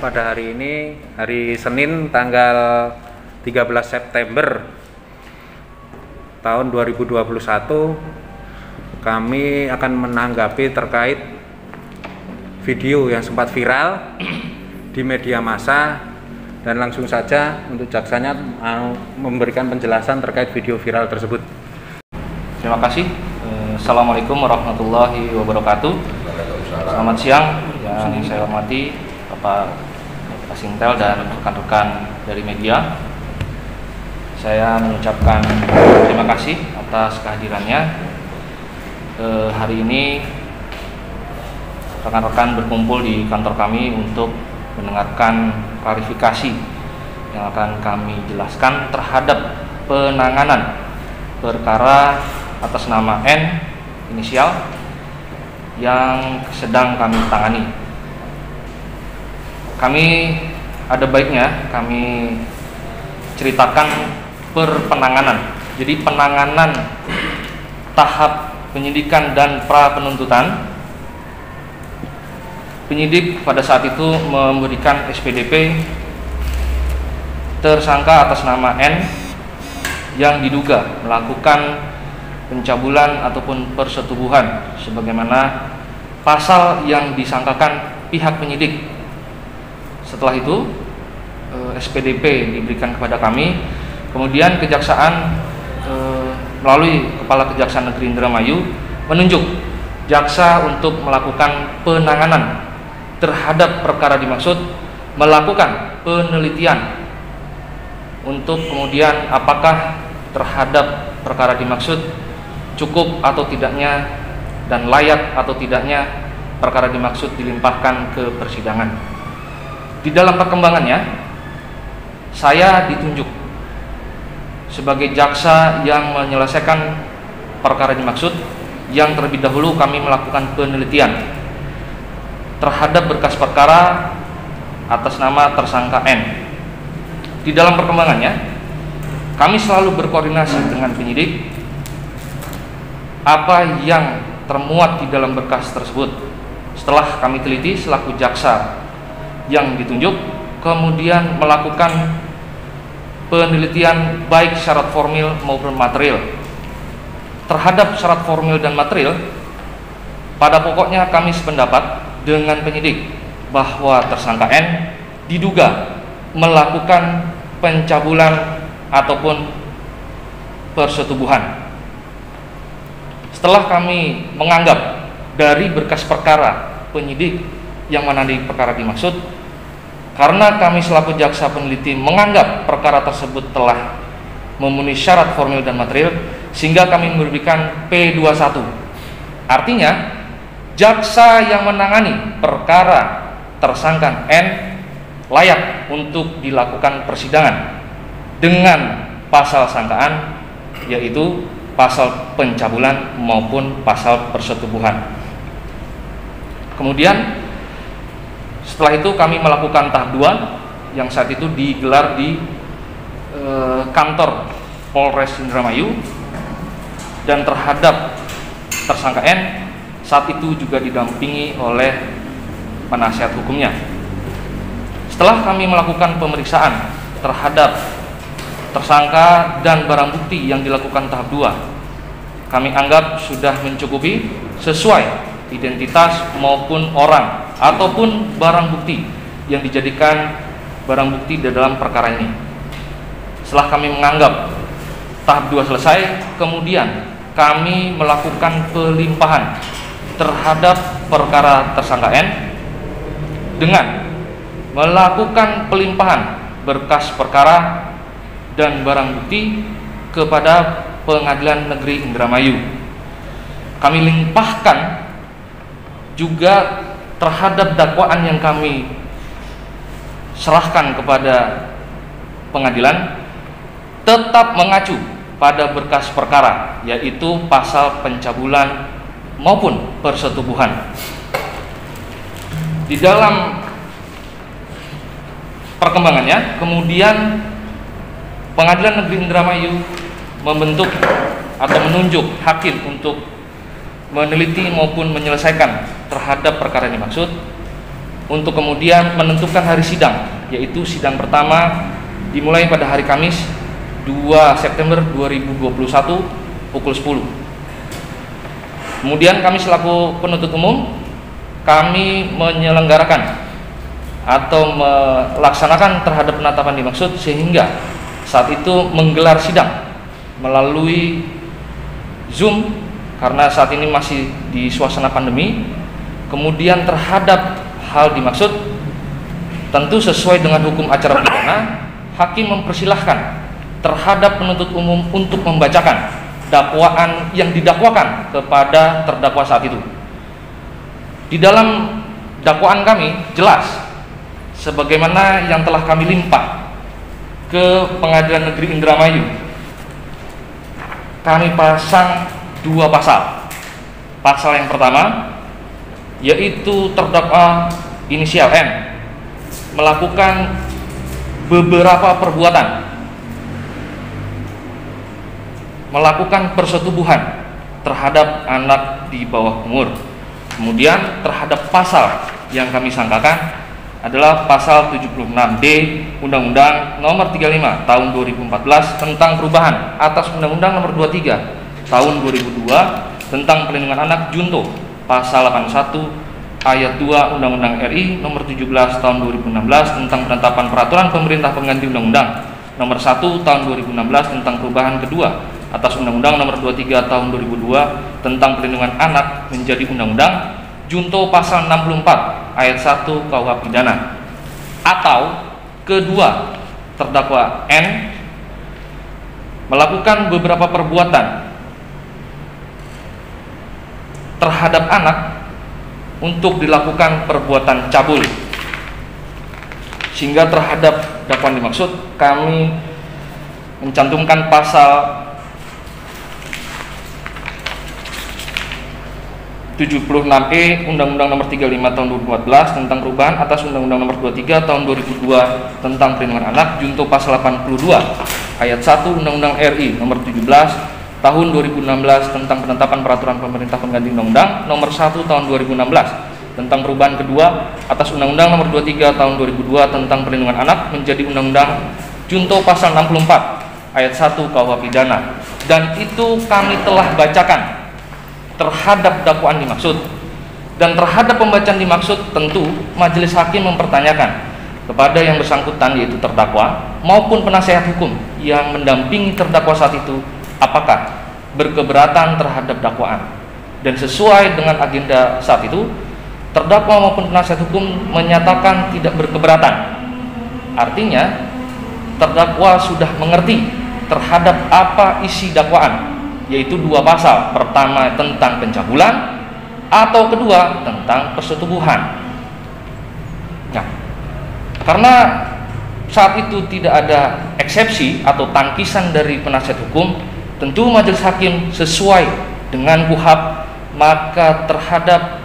pada hari ini, hari Senin tanggal 13 September tahun 2021, kami akan menanggapi terkait video yang sempat viral di media massa, dan langsung saja untuk jaksanya memberikan penjelasan terkait video viral tersebut. Terima kasih. Assalamualaikum warahmatullahi wabarakatuh. Selamat siang yang saya hormati Bapak Kasintel dan rekan-rekan dari media. Saya mengucapkan terima kasih atas kehadirannya. Hari ini rekan-rekan berkumpul di kantor kami untuk mendengarkan klarifikasi yang akan kami jelaskan terhadap penanganan perkara atas nama N inisial yang sedang kami tangani. Kami ada baiknya kami ceritakan penanganan. Jadi penanganan tahap penyidikan dan pra penuntutan. Penyidik pada saat itu memberikan SPDP tersangka atas nama N yang diduga melakukan pencabulan ataupun persetubuhan sebagaimana pasal yang disangkakan pihak penyidik. Setelah itu SPDP diberikan kepada kami, kemudian kejaksaan melalui Kepala Kejaksaan Negeri Indramayu menunjuk jaksa untuk melakukan penanganan terhadap perkara dimaksud, melakukan penelitian untuk kemudian apakah terhadap perkara dimaksud cukup atau tidaknya dan layak atau tidaknya perkara dimaksud dilimpahkan ke persidangan. Di dalam perkembangannya, saya ditunjuk sebagai jaksa yang menyelesaikan perkara dimaksud, yang terlebih dahulu kami melakukan penelitian terhadap berkas perkara atas nama tersangka N. Di dalam perkembangannya, kami selalu berkoordinasi dengan penyidik apa yang termuat di dalam berkas tersebut. Setelah kami teliti selaku jaksa yang ditunjuk, kemudian melakukan penelitian baik syarat formil maupun material. Terhadap syarat formil dan material, pada pokoknya kami sependapat dengan penyidik bahwa tersangka N diduga melakukan pencabulan ataupun persetubuhan. Setelah kami menganggap dari berkas perkara penyidik yang menandai perkara dimaksud, karena kami selaku jaksa peneliti menganggap perkara tersebut telah memenuhi syarat formil dan material, sehingga kami memberikan P21. Artinya, jaksa yang menangani perkara tersangka N layak untuk dilakukan persidangan dengan pasal sangkaan, yaitu pasal pencabulan maupun pasal persetubuhan. Kemudian setelah itu kami melakukan tahap 2 yang saat itu digelar di kantor Polres Indramayu, dan terhadap tersangka N saat itu juga didampingi oleh penasihat hukumnya. Setelah kami melakukan pemeriksaan terhadap tersangka dan barang bukti yang dilakukan tahap 2, kami anggap sudah mencukupi sesuai identitas maupun orang ataupun barang bukti yang dijadikan barang bukti di dalam perkara ini. Setelah kami menganggap tahap 2 selesai, kemudian kami melakukan pelimpahan terhadap perkara tersangka N dengan melakukan pelimpahan berkas perkara dan barang bukti kepada Pengadilan Negeri Indramayu. Kami limpahkan juga terhadap dakwaan yang kami serahkan kepada pengadilan tetap mengacu pada berkas perkara, yaitu pasal pencabulan maupun persetubuhan. Di dalam perkembangannya, kemudian Pengadilan Negeri Indramayu membentuk atau menunjuk hakim untuk meneliti maupun menyelesaikan terhadap perkara yang dimaksud, untuk kemudian menentukan hari sidang, yaitu sidang pertama dimulai pada hari Kamis 2 September 2021 pukul 10. Kemudian kami selaku penuntut umum, kami menyelenggarakan atau melaksanakan terhadap penetapan dimaksud sehingga saat itu menggelar sidang melalui Zoom karena saat ini masih di suasana pandemi. Kemudian terhadap hal dimaksud tentu sesuai dengan hukum acara pidana, hakim mempersilahkan terhadap penuntut umum untuk membacakan dakwaan yang didakwakan kepada terdakwa saat itu. Di dalam dakwaan kami jelas sebagaimana yang telah kami limpah ke Pengadilan Negeri Indramayu. Kami pasang 2 pasal. Pasal yang pertama yaitu terdakwa inisial M melakukan beberapa perbuatan, melakukan persetubuhan terhadap anak di bawah umur. Kemudian terhadap pasal yang kami sangkakan adalah pasal 76D Undang-Undang Nomor 35 Tahun 2014 tentang perubahan atas Undang-Undang Nomor 23 Tahun 2002 tentang Perlindungan Anak Junto, pasal 81 ayat 2 Undang-Undang RI Nomor 17 Tahun 2016 tentang penetapan peraturan pemerintah pengganti Undang-Undang Nomor 1 Tahun 2016 tentang perubahan kedua atas Undang-Undang Nomor 23 Tahun 2002 tentang Perlindungan Anak menjadi Undang-Undang Junto pasal 64 ayat 1 KUH pidana. Atau kedua, terdakwa N melakukan beberapa perbuatan terhadap anak untuk dilakukan perbuatan cabul, sehingga terhadap dakwaan dimaksud kami mencantumkan pasal 76E Undang-Undang Nomor 35 Tahun 2014 tentang perubahan atas Undang-Undang Nomor 23 Tahun 2002 tentang Perlindungan Anak Junto pasal 82 ayat 1 Undang-Undang RI Nomor 17 Tahun 2016 tentang penetapan peraturan pemerintah pengganti Undang-Undang Nomor 1 Tahun 2016 tentang perubahan kedua atas Undang-Undang Nomor 23 Tahun 2002 tentang Perlindungan Anak menjadi Undang-Undang Junto pasal 64 ayat 1 KUH pidana. Dan itu kami telah bacakan terhadap dakwaan dimaksud. Dan terhadap pembacaan dimaksud tentu majelis hakim mempertanyakan kepada yang bersangkutan yaitu terdakwa maupun penasehat hukum yang mendampingi terdakwa saat itu apakah berkeberatan terhadap dakwaan. Dan sesuai dengan agenda saat itu terdakwa maupun penasihat hukum menyatakan tidak berkeberatan. Artinya terdakwa sudah mengerti terhadap apa isi dakwaan, yaitu 2 pasal. Pertama tentang pencabulan atau kedua tentang persetubuhan. Nah, karena saat itu tidak ada eksepsi atau tangkisan dari penasihat hukum, tentu majelis hakim sesuai dengan KUHP maka terhadap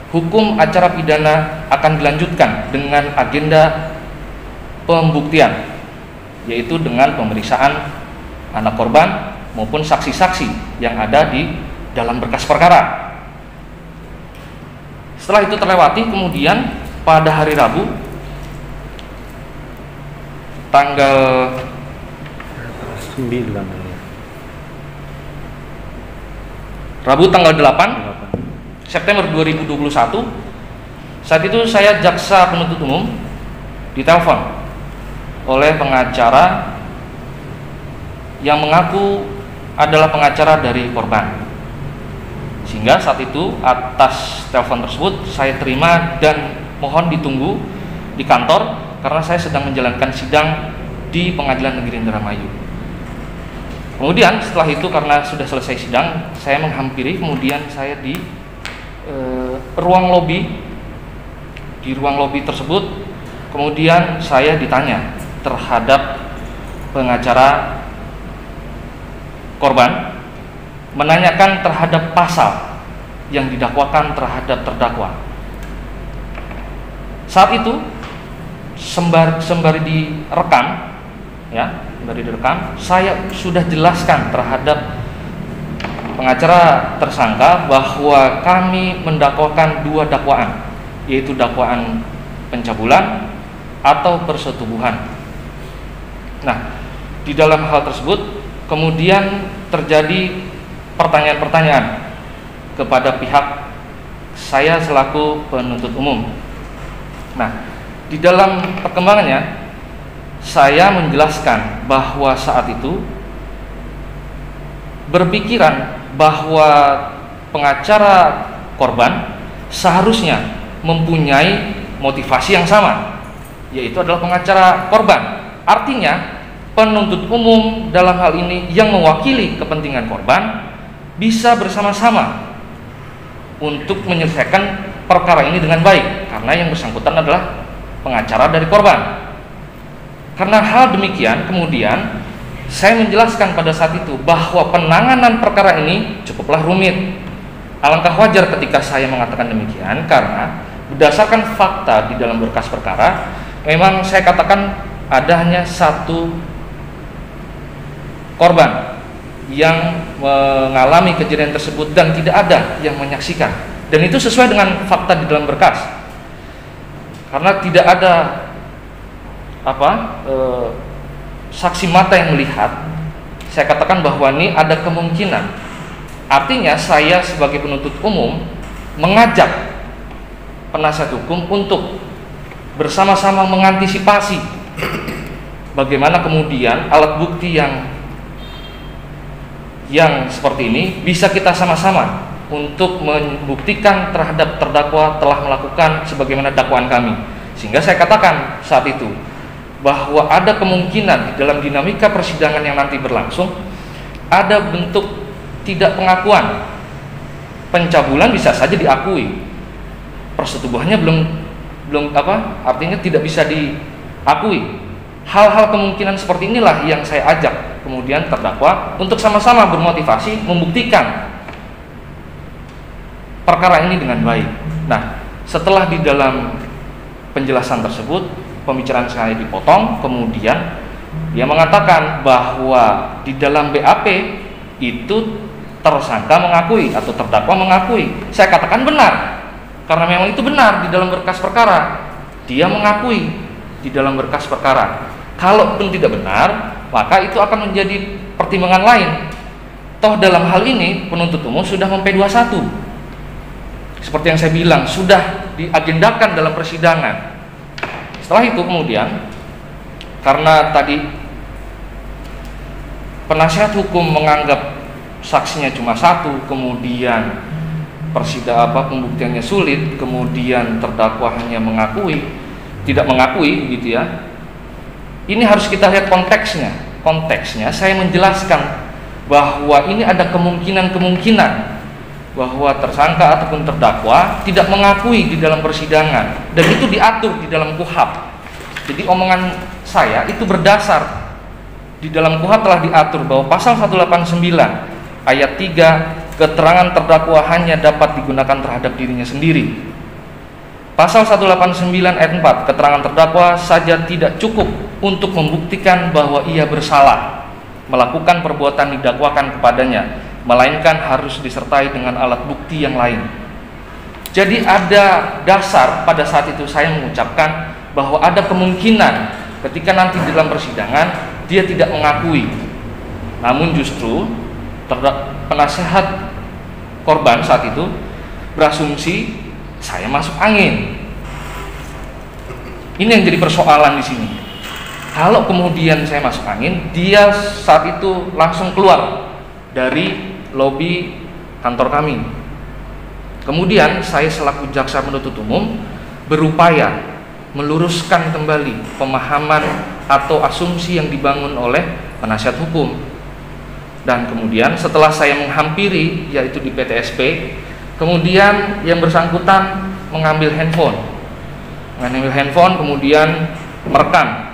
hukum acara pidana akan dilanjutkan dengan agenda pembuktian, yaitu dengan pemeriksaan anak korban maupun saksi-saksi yang ada di dalam berkas perkara. Setelah itu terlewati, kemudian pada hari Rabu tanggal 9 Rabu tanggal 8 September 2021, saat itu saya jaksa penuntut umum ditelepon oleh pengacara yang mengaku adalah pengacara dari korban. Sehingga saat itu atas telepon tersebut saya terima dan mohon ditunggu di kantor karena saya sedang menjalankan sidang di Pengadilan Negeri Indramayu. Kemudian setelah itu karena sudah selesai sidang, saya menghampiri, kemudian saya di ruang lobi. Di ruang lobi tersebut kemudian saya ditanya terhadap pengacara korban, menanyakan terhadap pasal yang didakwakan terhadap terdakwa. Saat itu sembari direkam, saya sudah jelaskan terhadap pengacara tersangka bahwa kami mendakwakan 2 dakwaan, yaitu dakwaan pencabulan, atau persetubuhan. Nah, di dalam hal tersebut kemudian terjadi pertanyaan-pertanyaan kepada pihak saya selaku penuntut umum. Nah, di dalam perkembangannya saya menjelaskan bahwa saat itu berpikiran bahwa pengacara korban seharusnya mempunyai motivasi yang sama, yaitu adalah pengacara korban. Artinya penuntut umum dalam hal ini yang mewakili kepentingan korban bisa bersama-sama untuk menyelesaikan perkara ini dengan baik, karena yang bersangkutan adalah pengacara dari korban. Karena hal demikian, kemudian saya menjelaskan pada saat itu bahwa penanganan perkara ini cukuplah rumit. Alangkah wajar ketika saya mengatakan demikian, karena berdasarkan fakta di dalam berkas perkara, memang saya katakan ada hanya satu korban yang mengalami kejadian tersebut dan tidak ada yang menyaksikan, dan itu sesuai dengan fakta di dalam berkas, karena tidak ada saksi mata yang melihat. Saya katakan bahwa ini ada kemungkinan. Artinya saya sebagai penuntut umum mengajak penasihat hukum untuk bersama-sama mengantisipasi bagaimana kemudian alat bukti yang seperti ini bisa kita sama-sama untuk membuktikan terhadap terdakwa telah melakukan sebagaimana dakwaan kami. Sehingga saya katakan saat itu bahwa ada kemungkinan di dalam dinamika persidangan yang nanti berlangsung ada bentuk tidak pengakuan. Pencabulan bisa saja diakui, persetubuhannya belum artinya tidak bisa diakui. Hal-hal kemungkinan seperti inilah yang saya ajak kemudian terdakwa untuk sama-sama bermotivasi membuktikan perkara ini dengan baik. Nah, setelah di dalam penjelasan tersebut pembicaraan saya dipotong, kemudian dia mengatakan bahwa di dalam BAP itu tersangka mengakui atau terdakwa mengakui. Saya katakan benar, karena memang itu benar di dalam berkas perkara. Dia mengakui di dalam berkas perkara. Kalaupun tidak benar, maka itu akan menjadi pertimbangan lain. Toh dalam hal ini penuntut umum sudah mem-P21. Seperti yang saya bilang, sudah diagendakan dalam persidangan. Setelah itu kemudian, karena tadi penasihat hukum menganggap saksinya cuma satu, kemudian pembuktiannya sulit, kemudian terdakwa hanya tidak mengakui gitu ya. Ini harus kita lihat konteksnya. Konteksnya saya menjelaskan bahwa ini ada kemungkinan bahwa tersangka ataupun terdakwa tidak mengakui di dalam persidangan, dan itu diatur di dalam KUHP. Jadi omongan saya itu berdasar di dalam KUHP telah diatur bahwa pasal 189 ayat 3, keterangan terdakwa hanya dapat digunakan terhadap dirinya sendiri. Pasal 189 ayat 4, keterangan terdakwa saja tidak cukup untuk membuktikan bahwa ia bersalah melakukan perbuatan didakwakan kepadanya, melainkan harus disertai dengan alat bukti yang lain. Jadi ada dasar pada saat itu saya mengucapkan bahwa ada kemungkinan ketika nanti dalam persidangan dia tidak mengakui, namun justru penasehat korban saat itu berasumsi saya masuk angin. Ini yang jadi persoalan di sini. Kalau kemudian saya masuk angin, dia saat itu langsung keluar dari lobi kantor kami. Kemudian saya selaku jaksa penuntut umum berupaya meluruskan kembali pemahaman atau asumsi yang dibangun oleh penasihat hukum. Dan kemudian setelah saya menghampiri, yaitu di PTSP, kemudian yang bersangkutan mengambil handphone, kemudian merekam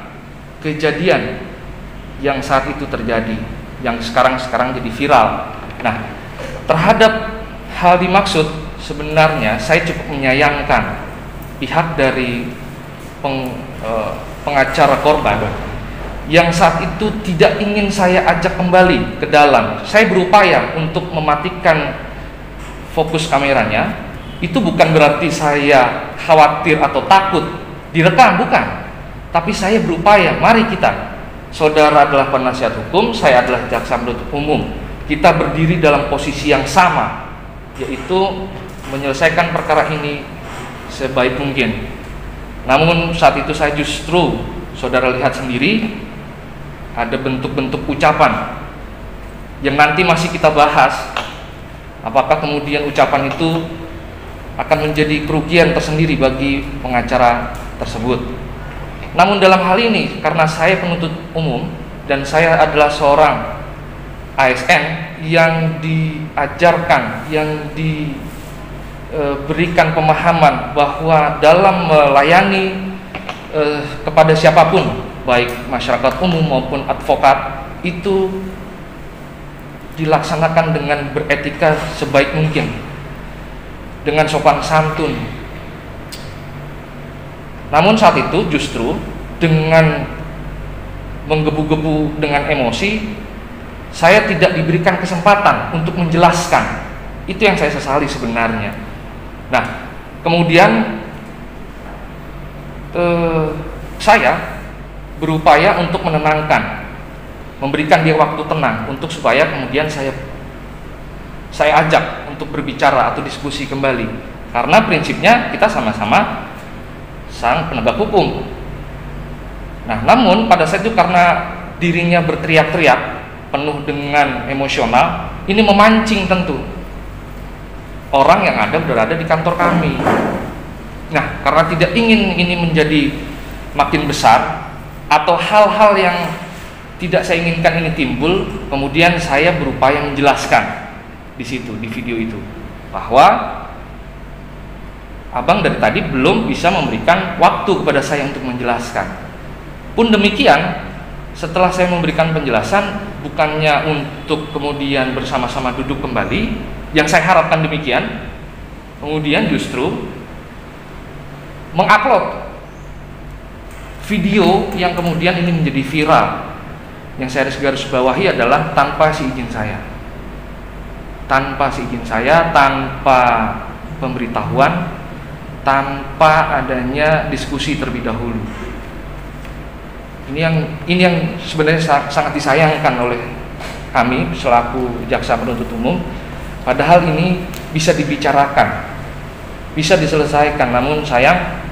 kejadian yang saat itu terjadi, yang sekarang jadi viral. Nah, terhadap hal dimaksud sebenarnya saya cukup menyayangkan pihak dari pengacara korban yang saat itu tidak ingin saya ajak kembali ke dalam. Saya berupaya untuk mematikan fokus kameranya. Itu bukan berarti saya khawatir atau takut direkam, bukan. Tapi saya berupaya, mari kita, saudara adalah penasihat hukum, saya adalah jaksa penuntut umum, kita berdiri dalam posisi yang sama, yaitu menyelesaikan perkara ini sebaik mungkin. Namun saat itu saya justru, saudara lihat sendiri, ada bentuk-bentuk ucapan yang nanti masih kita bahas. Apakah kemudian ucapan itu akan menjadi kerugian tersendiri bagi pengacara tersebut. Namun dalam hal ini, karena saya penuntut umum dan saya adalah seorang ASN yang diajarkan, yang diberikan pemahaman bahwa dalam melayani kepada siapapun, baik masyarakat umum maupun advokat, itu dilaksanakan dengan beretika sebaik mungkin, dengan sopan santun. Namun saat itu justru dengan menggebu-gebu dengan emosi, saya tidak diberikan kesempatan untuk menjelaskan. Itu yang saya sesali sebenarnya. Nah, kemudian saya berupaya untuk menenangkan, memberikan dia waktu tenang untuk supaya kemudian saya ajak untuk berbicara atau diskusi kembali, karena prinsipnya kita sama-sama sang penegak hukum. Nah, namun pada saat itu karena dirinya berteriak-teriak penuh dengan emosional, ini memancing tentu orang yang berada di kantor kami. Nah, karena tidak ingin ini menjadi makin besar atau hal-hal yang tidak saya inginkan ini timbul, kemudian saya berupaya menjelaskan di situ, di video itu, bahwa abang dari tadi belum bisa memberikan waktu kepada saya untuk menjelaskan. Pun demikian, setelah saya memberikan penjelasan, bukannya untuk kemudian bersama-sama duduk kembali, yang saya harapkan demikian, kemudian justru mengupload video yang kemudian ini menjadi viral. Yang saya garis bawahi adalah tanpa seizin saya, tanpa pemberitahuan, tanpa adanya diskusi terlebih dahulu. Ini yang sebenarnya sangat disayangkan oleh kami selaku jaksa penuntut umum. Padahal ini bisa dibicarakan, bisa diselesaikan, namun sayang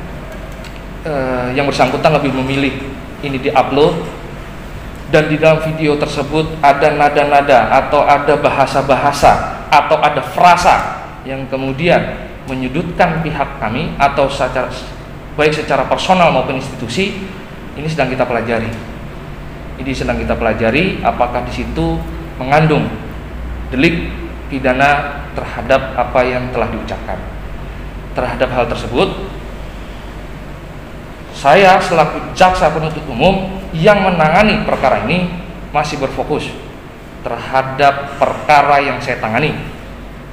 yang bersangkutan lebih memilih ini diupload, dan di dalam video tersebut ada nada-nada atau ada bahasa-bahasa atau ada frasa yang kemudian menyudutkan pihak kami atau baik secara personal maupun institusi. Ini sedang kita pelajari. Apakah di situ mengandung delik pidana terhadap apa yang telah diucapkan. Terhadap hal tersebut, saya selaku jaksa penuntut umum yang menangani perkara ini masih berfokus terhadap perkara yang saya tangani.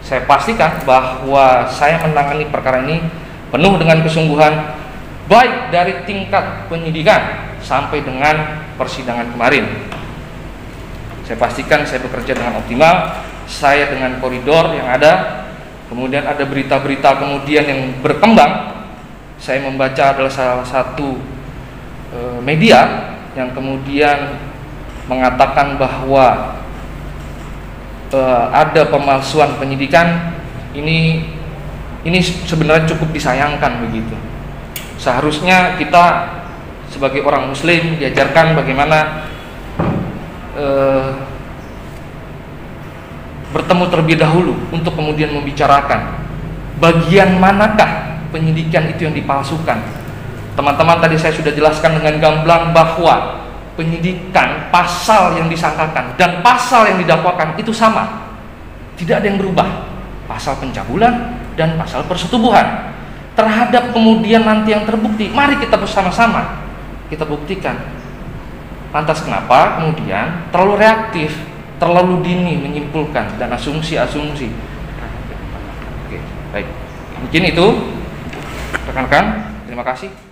Saya pastikan bahwa saya menangani perkara ini penuh dengan kesungguhan, baik dari tingkat penyidikan sampai dengan persidangan kemarin. Saya pastikan saya bekerja dengan optimal, saya dengan koridor yang ada. Kemudian ada berita-berita kemudian yang berkembang, saya membaca adalah salah satu media yang kemudian mengatakan bahwa ada pemalsuan penyidikan. Ini sebenarnya cukup disayangkan begitu. Seharusnya kita sebagai orang muslim diajarkan bagaimana bertemu terlebih dahulu untuk kemudian membicarakan bagian manakah penyidikan itu yang dipalsukan. Teman-teman, tadi saya sudah jelaskan dengan gamblang bahwa penyidikan, pasal yang disangkakan dan pasal yang didakwakan itu sama, tidak ada yang berubah. Pasal pencabulan dan pasal persetubuhan. Terhadap kemudian nanti yang terbukti, mari kita bersama-sama kita buktikan. Lantas kenapa kemudian terlalu reaktif, terlalu dini menyimpulkan dan asumsi-asumsi? Oke, baik. Mungkin itu rekan-rekan, terima kasih.